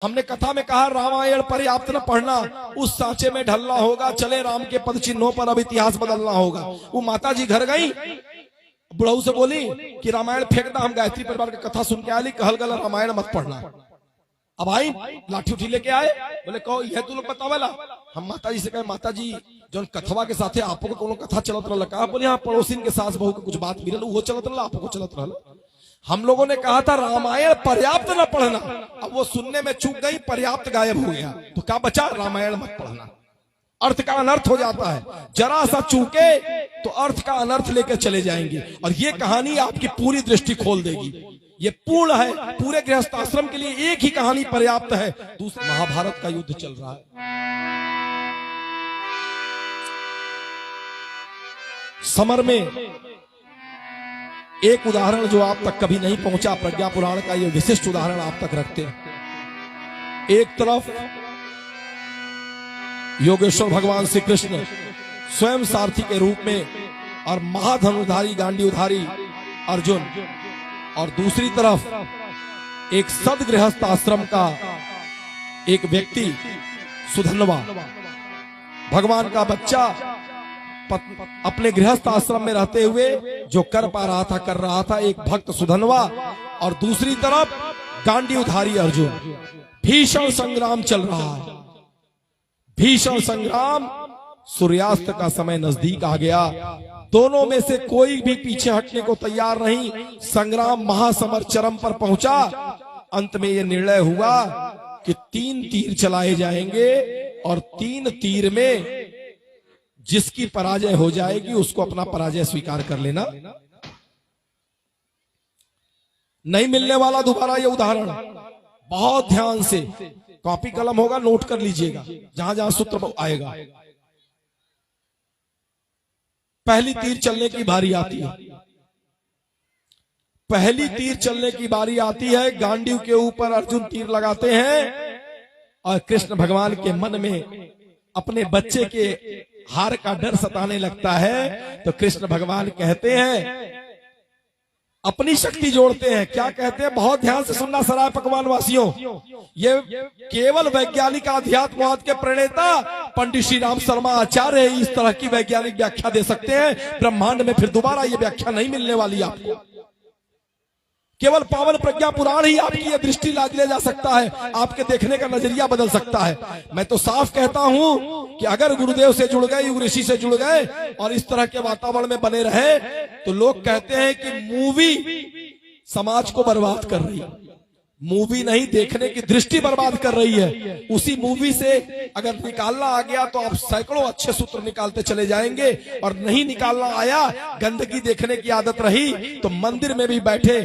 हमने कथा में कहा रामायण पर्याप्त न पढ़ना, उस सांचे में ढलना होगा, चले राम के पद चिन्हों पर अब इतिहास बदलना होगा। वो माता जी घर गई, बुढ़ऊ से बोली कि रामायण फेंकना, हम गायत्री परिवार की कथा सुन के आली, कहल गल रामायण मत पढ़ना। अब आई लाठी उठी लेके आए, बोले कहो यह तू लोग बतावेला। हम माता जी से कहे माता जी जो कथवा के साथ आपको कोनो कथा चलत रहा, कहा बोले हाँ पड़ोसिन के सास बहू के कुछ बात मिलल वो चलत रहा, आपको चलत रहा। हम लोगों ने कहा था रामायण पर्याप्त न पढ़ना, अब वो सुनने में चूक गई, पर्याप्त गायब हो गया, तो क्या बचा, रामायण मत पढ़ना। अर्थ का अनर्थ हो जाता है, जरा सा चूके तो अर्थ का अनर्थ लेकर चले जाएंगे, और ये कहानी आपकी पूरी दृष्टि खोल देगी। ये पूर्ण है, पूरे गृहस्थ आश्रम के लिए एक ही कहानी पर्याप्त है। दूसरा महाभारत का युद्ध चल रहा है, समर में एक उदाहरण जो आप तक कभी नहीं पहुंचा, प्रज्ञा पुराण का ये विशिष्ट उदाहरण आप तक रखते हैं। एक तरफ योगेश्वर भगवान श्री कृष्ण स्वयं सारथी के रूप में और महाधनुधारी गांडीवधारी अर्जुन, और दूसरी तरफ एक सदगृहस्थ आश्रम का एक व्यक्ति सुधनवा, भगवान का बच्चा अपने गृहस्थ आश्रम में रहते हुए जो कर पा रहा था कर रहा था, एक भक्त सुधनवा, और दूसरी तरफ गांडीवधारी अर्जुन। भीषण संग्राम चल रहा है, भीषण संग्राम। सूर्यास्त का समय नजदीक आ गया, दोनों में से कोई भी पीछे हटने को तैयार नहीं। संग्राम महासमर चरम पर पहुंचा। अंत में यह निर्णय हुआ कि 3 तीर चलाए जाएंगे, और 3 तीर में जिसकी पराजय हो जाएगी उसको अपना पराजय स्वीकार कर लेना। नहीं मिलने वाला दोबारा ये उदाहरण, बहुत ध्यान से कॉपी कलम होगा, नोट कर लीजिएगा जहां जहां सूत्र आएगा। पहली तीर चलने की बारी आती है, पहली तीर चलने की बारी आती है। गांडीव के ऊपर अर्जुन तीर लगाते हैं, और कृष्ण भगवान के मन में अपने बच्चे के हार का डर सताने लगता है। तो कृष्ण भगवान कहते हैं, अपनी शक्ति जोड़ते हैं। क्या कहते हैं, बहुत ध्यान से सुनना सराय पकवान वासियों, ये केवल वैज्ञानिक आध्यात्मवाद के प्रणेता पंडित श्री राम शर्मा आचार्य इस तरह की वैज्ञानिक व्याख्या दे सकते हैं। ब्रह्मांड में फिर दोबारा ये व्याख्या नहीं मिलने वाली आपको। केवल पावन प्रज्ञा पुराण ही आपकी ये दृष्टि ले जा सकता है, आपके देखने का नजरिया बदल सकता है। मैं तो साफ कहता हूं कि अगर गुरुदेव से जुड़ गए, युग ऋषि से जुड़ गए, और इस तरह के वातावरण में बने रहे, तो लोग कहते हैं कि मूवी समाज को बर्बाद कर रही है। मूवी नहीं, देखने की दृष्टि बर्बाद कर रही है। उसी मूवी से अगर निकालना आ गया तो आप सैकड़ों अच्छे सूत्र निकालते चले जाएंगे, और नहीं निकालना आया, गंदगी देखने की आदत रही, तो मंदिर में भी बैठे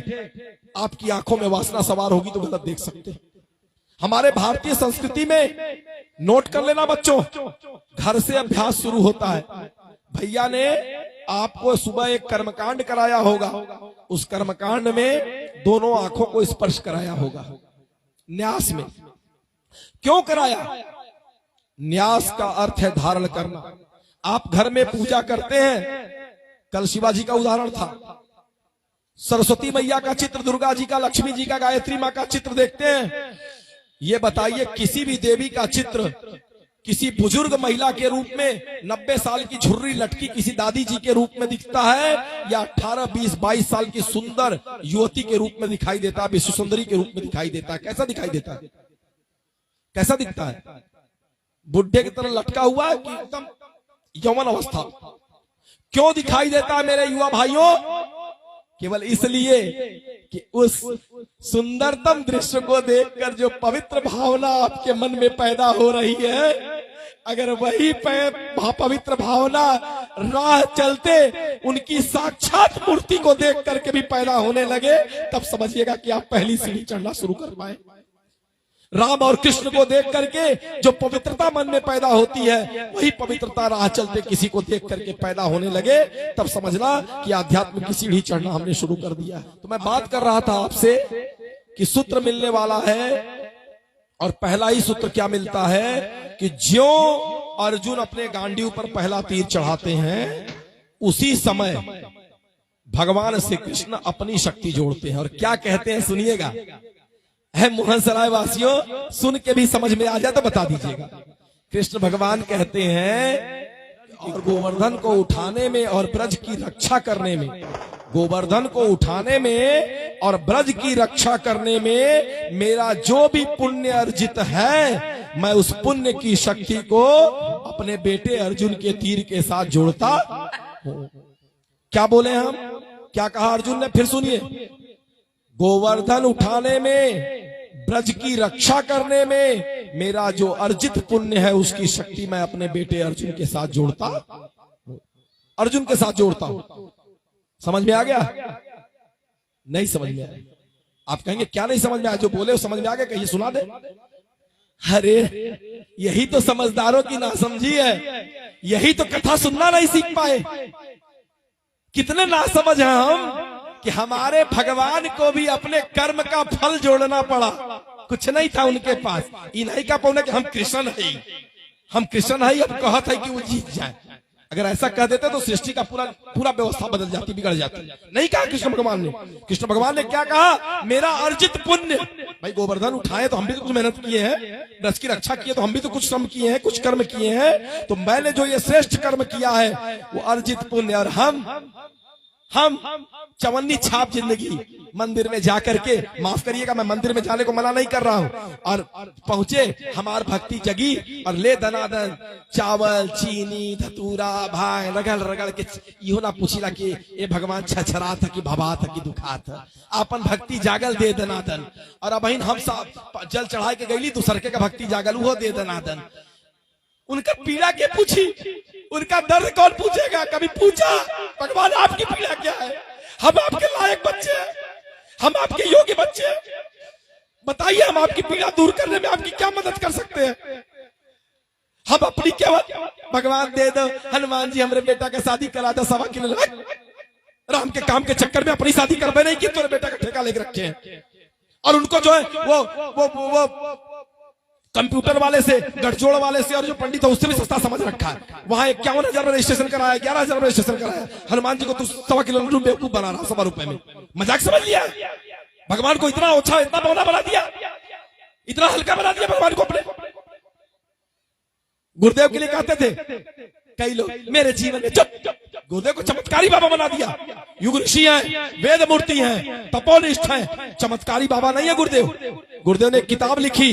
आपकी आंखों में वासना सवार होगी तो गलत देख सकते हैं। हमारे भारतीय संस्कृति में नोट कर लेना बच्चों, घर से अभ्यास शुरू होता है। भैया ने आपको सुबह एक कर्मकांड कराया होगा, उस कर्मकांड में दोनों आंखों को स्पर्श कराया होगा, न्यास में। क्यों कराया? न्यास का अर्थ है धारण करना। आप घर में पूजा करते हैं, कल शिवाजी का उदाहरण था, सरस्वती मैया का चित्र, दुर्गा जी का, लक्ष्मी जी का, गायत्री माँ का चित्र देखते हैं। ये बताइए, किसी भी देवी का चित्र किसी बुजुर्ग महिला के रूप में 90 साल की झुर्री लटकी किसी दादी जी के रूप में दिखता है, या 18, 20, 22 साल की सुंदर युवती के रूप में दिखाई देता है, विश्व सुंदरी के रूप में दिखाई देता है? कैसा दिखाई देता है? कैसा दिखता है? बुढ़े की तरह लटका हुआ है कि एकदम यौवन अवस्था? क्यों दिखाई देता है मेरे युवा भाइयों? केवल इसलिए कि उस सुंदरतम दृश्य को देखकर जो पवित्र भावना आपके मन में पैदा हो रही है, अगर वही पवित्र भावना राह चलते उनकी साक्षात मूर्ति को देख करके भी पैदा होने लगे, तब समझिएगा कि आप पहली सीढ़ी चढ़ना शुरू कर पाए। राम और कृष्ण को देख करके जो पवित्रता मन में पैदा होती है, वही पवित्रता राह चलते किसी को देख करके पैदा होने लगे, तब समझना कि आध्यात्म की सीढ़ी चढ़ना हमने शुरू कर दिया। तो मैं बात कर रहा था आपसे कि सूत्र मिलने वाला है, और पहला ही सूत्र क्या मिलता है कि ज्यों अर्जुन अपने गांडीव पर पहला तीर चढ़ाते हैं, उसी समय भगवान श्री कृष्ण अपनी शक्ति जोड़ते हैं। और क्या कहते हैं सुनिएगा, है मोहनसराय वासियों, सुन के भी समझ में आ जाए तो बता दीजिएगा। कृष्ण भगवान कहते हैं और गोवर्धन को उठाने में और ब्रज की रक्षा करने में, गोवर्धन को उठाने में और ब्रज की रक्षा करने में मेरा जो भी पुण्य अर्जित है, मैं उस पुण्य की शक्ति को अपने बेटे अर्जुन के तीर के साथ जोड़ता हूं। क्या बोले हम, क्या कहा अर्जुन ने, फिर सुनिए। गोवर्धन उठाने में, ब्रज की रक्षा करने में मेरा जो अर्जित पुण्य है उसकी शक्ति मैं अपने बेटे अर्जुन के साथ जोड़ता, अर्जुन के साथ जोड़ता हूं। समझ में आ गया? नहीं समझ में आया? आप कहेंगे क्या नहीं समझ में आया? जो बोले वो समझ में आ गया, कहिए सुना दे। अरे यही तो समझदारों की नासमझी है, यही तो कथा सुनना नहीं सीख पाए। कितने नासमझ हैं हम कि हमारे भगवान को भी अपने कर्म का फल जोड़ना पड़ा, कुछ नहीं था उनके पास। इन्हीं का पौने कि हम कृष्ण है, हम कृष्ण है, अब कहत है कि वो जीत जाए। अगर ऐसा कह देते तो सृष्टि का पूरा व्यवस्था बदल जाती, बिगड़ जाती। नहीं कहा कृष्ण भगवान ने। कृष्ण भगवान ने क्या कहा, मेरा अर्जित पुण्य। भाई गोवर्धन उठाए तो हम भी तो कुछ मेहनत किए हैं, ब्रज की रक्षा किए तो हम भी तो कुछ श्रम किए हैं, कुछ कर्म किए हैं। तो मैंने जो ये श्रेष्ठ कर्म किया है वो अर्जित पुण्य, और हम चवन्नी छाप जिंदगी मंदिर में जाकर के, माफ करिएगा मैं मंदिर में जाने को मना नहीं कर रहा हूं, और पहुंचे, हमार भक्ति जगी और ले दनादन चावल चीनी धतूरा भांग रगड़ रगड़ के इहो ना पूछिला कि ये भगवान छछरा था कि भभा था कि दुखा था। अपन भक्ति जागल दे दनादन। और अब हम सब जल चढ़ा के गईली दूसरके का भक्ति जागल वो दे दनादन। उनका पीड़ा के पूछी, उनका दर्द कौन पूछेगा? कभी पूछा भगवान आपकी पीड़ा क्या है? हम आपके लायक बच्चे हैं, हम आपके योग्य बच्चे हैं, बताइए हम आपकी पीड़ा दूर करने में आपकी क्या मदद कर सकते हैं? हम अपनी क्या, भगवान दे दो, हनुमान जी हमारे बेटा का शादी करा दो, 1.25 किलो राम के काम के चक्कर में अपनी शादी करवे नहीं की, तेरे बेटा का ठेका लेकर रखे हैं। और उनको जो है वो कंप्यूटर वाले से, गठजोड़ वाले से और जो पंडित है उससे भी सस्ता समझ रखा है। वहां 51,000 में रजिस्ट्रेशन कराया, 11,000 में रजिस्ट्रेशन कराया। हनुमान जी को तू 1.25 किलो बेवकूफ बना रहा, 1.25 रुपए में मजाक समझ लिया। भगवान को इतना ओछा, इतना बौना बना दिया, इतना हल्का बना दिया भगवान को अपने। गुरुदेव के लिए कहते थे कई लोग मेरे जीवन में, चुप, गुरुदेव को चमत्कारी बाबा बना दिया। युग ऋषि हैं, वेद मूर्ति हैं, तपोनिष्ठ हैं, चमत्कारी बाबा नहीं है गुरुदेव। गुरुदेव ने एक किताब लिखी,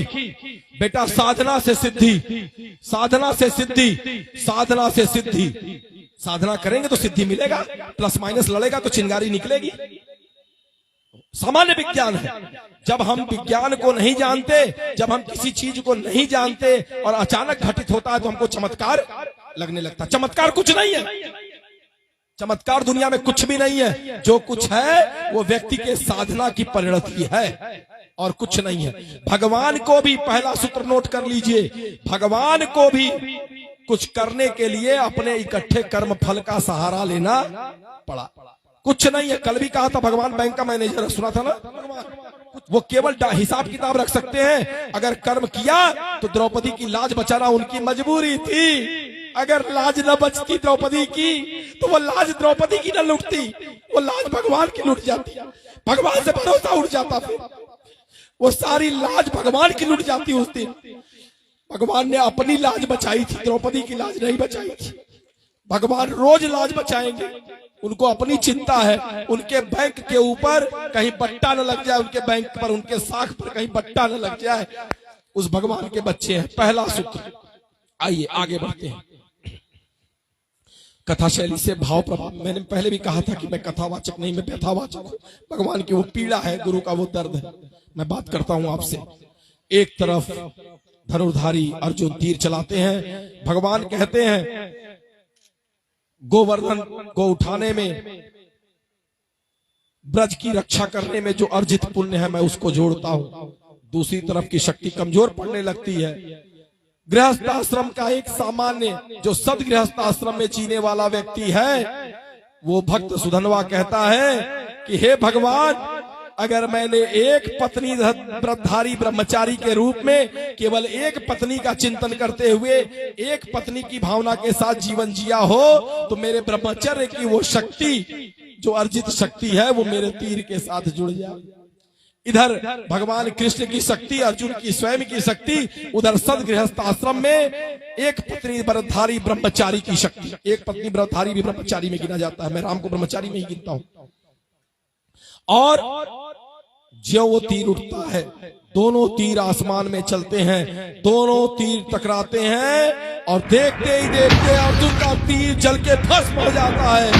बेटा साधना से सिद्धि, साधना से सिद्धि, साधना से सिद्धि। साधना करेंगे तो सिद्धि मिलेगा, प्लस माइनस लड़ेगा तो चिंगारी निकलेगी। सामान्य विज्ञान है। जब हम विज्ञान को नहीं जानते, जब हम किसी चीज को नहीं जानते और अचानक घटित होता है तो हमको चमत्कार लगने लगता। चमत्कार कुछ नहीं है, चमत्कार दुनिया में कुछ भी नहीं है। जो कुछ है वो व्यक्ति के साधना की परिणति है और कुछ नहीं है। भगवान को भी, पहला सूत्र नोट कर लीजिए, भगवान को भी कुछ करने के लिए अपने इकट्ठे कर्म फल का सहारा लेना पड़ा। कुछ नहीं है। कल भी कहा था भगवान बैंक का मैनेजर, सुना था ना, वो केवल हिसाब किताब रख सकते हैं। अगर कर्म किया तो द्रौपदी की लाज बचाना उनकी मजबूरी थी। अगर लाज न बचती द्रौपदी की तो वो लाज द्रौपदी की न लुटती, वो लाज भगवान की लुट जाती, भगवान से भरोसा उठ जाता, फिर वो सारी लाज भगवान की लुट जाती। उस दिन भगवान ने अपनी लाज बचाई थी, द्रौपदी की लाज नहीं बचाई थी। भगवान रोज लाज बचाएंगे, उनको अपनी चिंता है। उनके बैंक के ऊपर कहीं बट्टा न लग जाए, उनके बैंक पर, उनके साख पर कहीं बट्टा न लग जाए। उस भगवान के बच्चे हैं। पहला सूत्र। आइए आगे बढ़ते हैं। कथा शैली से भाव प्रभाव, मैंने पहले भी कहा था कि मैं कथावाचक नहीं, मैं व्यथावाचक हूं। भगवान की वो पीड़ा है, गुरु का वो दर्द है। मैं बात करता हूं आपसे। एक तरफ धनुर्धारी अर्जुन तीर चलाते हैं, भगवान कहते हैं गोवर्धन को उठाने में, ब्रज की रक्षा करने में जो अर्जित पुण्य है मैं उसको जोड़ता हूं। दूसरी तरफ की शक्ति कमजोर पड़ने लगती है। गृहस्थ आश्रम का एक सामान्य, जो सद गृहस्थ आश्रम में जीने वाला व्यक्ति है, वो भक्त सुधनवा कहता है कि हे भगवान, अगर मैंने एक पत्नी व्रतधारी ब्रह्मचारी के रूप में केवल एक पत्नी का चिंतन करते हुए एक पत्नी की भावना के साथ जीवन जिया हो तो मेरे ब्रह्मचर्य की वो शक्ति, जो अर्जित शक्ति है, वो मेरे तीर के साथ जुड़ जाए। इधर भगवान कृष्ण की शक्ति, अर्जुन की स्वयं की शक्ति, उधर सदगृहस्थ आश्रम में एक पत्नी व्रतधारी ब्रह्मचारी की शक्ति। एक पत्नी व्रतधारी भी ब्रह्मचारी में गिना जाता है, मैं राम को ब्रह्मचारी में ही गिनता हूं। और ज्यों वो तीर उठता है, दोनों तीर आसमान में चलते हैं, दोनों तीर टकराते हैं और देखते ही देखते अर्जुन का तीर जल के भस्म हो जाता है।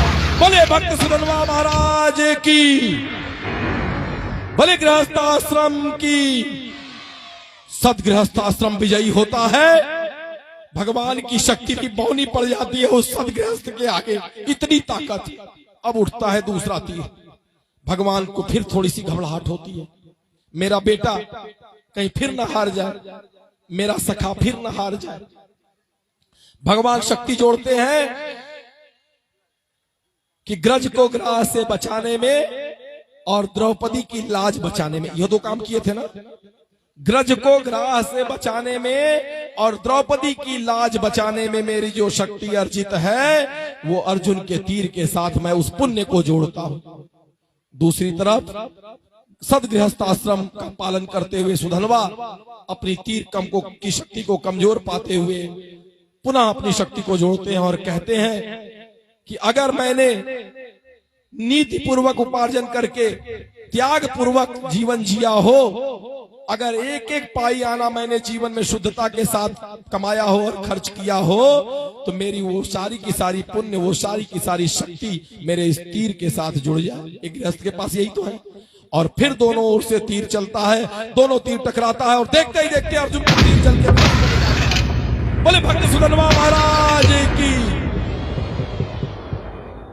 बोले भक्त सुदनवा महाराज की, बोले गृहस्थ आश्रम की। सदगृहस्थ आश्रम विजयी होता है। भगवान की शक्ति की बौनी पड़ जाती है उस सदगृहस्थ के आगे, इतनी ताकत। अब उठता है दूसरा तीर। भगवान को फिर थोड़ी सी घबराहट होती है, मेरा बेटा कहीं फिर न हार जाए, मेरा सखा फिर न हार जाए। भगवान शक्ति जोड़ते हैं कि ग्रज को ग्राह से बचाने में और द्रौपदी की लाज बचाने में, ये दो काम किए थे ना। ग्रज को ग्राह से बचाने में और द्रौपदी की लाज बचाने में मेरी जो शक्ति अर्जित है, वो अर्जुन के तीर के साथ मैं उस पुण्य को जोड़ता हूं। दूसरी तरफ सदगृहस्थ आश्रम का पालन करते हुए सुधनवा अपनी तीर की शक्ति को कमजोर पाते हुए पुनः अपनी शक्ति को जोड़ते हैं और कहते हैं कि अगर मैंने नीति पूर्वक उपार्जन करके त्याग पूर्वक जीवन जिया हो, अगर एक एक पाई आना मैंने जीवन में शुद्धता के साथ कमाया हो और खर्च किया हो, तो मेरी वो सारी की सारी पुण्य, वो सारी की सारी शक्ति मेरे इस तीर के साथ जुड़ जाए। एक गृहस्थ के पास यही तो है। और फिर दोनों ओर से तीर चलता है, दोनों तीर टकराता है और देखते ही देखते अर्जुन का तीर चल के। बोले भक्त सुदनवा महाराज की।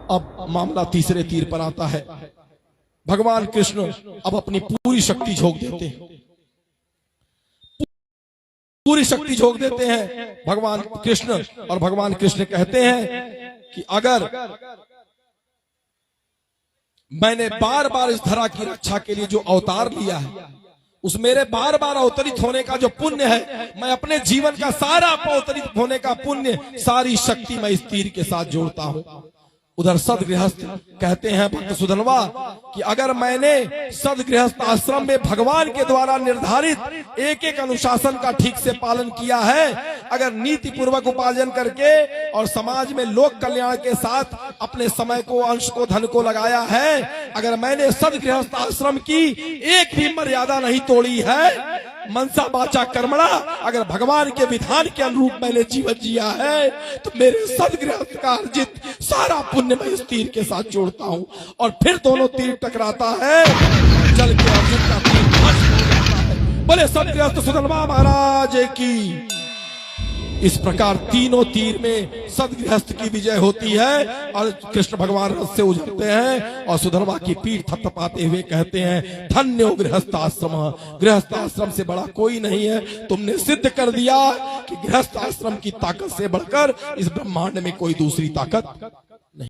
अब मामला तीसरे तीर पर आता है। भगवान कृष्ण अब अपनी पूरी शक्ति झोंक देते हैं, पूरी शक्ति झोंक देते हैं भगवान कृष्ण। और भगवान कृष्ण कहते हैं कि अगर मैंने बार बार इस धरा की रक्षा के लिए जो अवतार लिया है, उस मेरे बार बार अवतरित होने का जो पुण्य है, मैं अपने जीवन का सारा अवतरित होने का पुण्य, सारी शक्ति मैं इस तीर के साथ जोड़ता हूं। उधर सदगृहस्थ कहते हैं भक्त सुधनवा कि अगर मैंने सदगृहस्थ आश्रम में भगवान के द्वारा निर्धारित एक एक अनुशासन का ठीक से पालन किया है, अगर नीति पूर्वक उपार्जन करके और समाज में लोक कल्याण के साथ अपने समय को, अंश को, धन को लगाया है, अगर मैंने सदगृहस्थ आश्रम की एक भी मर्यादा नहीं तोड़ी है, मनसा वाचा कर्मणा, अगर भगवान के विधान के अनुरूप मैंने जीवन जिया है, तो मेरे सदगृहस्थ का अर्जित सारा पुण्य मैं इस तीर के साथ जोड़ता हूं। और फिर दोनों तीर टकराता है, जल के अर्जुन का तीर भस्म हो जाता है। बोले सदगृहस्थ सुधनवा महाराज की। इस प्रकार तीनों तीर में सदगृहस्थ की विजय होती है और कृष्ण भगवान रथ से उजरते हैं और सुधनवा की पीठ थपथपाते हुए कहते हैं, धन्यो गृहस्थ आश्रम, गृहस्थ आश्रम से बड़ा कोई नहीं है। तुमने सिद्ध कर दिया कि गृहस्थ आश्रम की ताकत से बढ़कर इस ब्रह्मांड में कोई दूसरी ताकत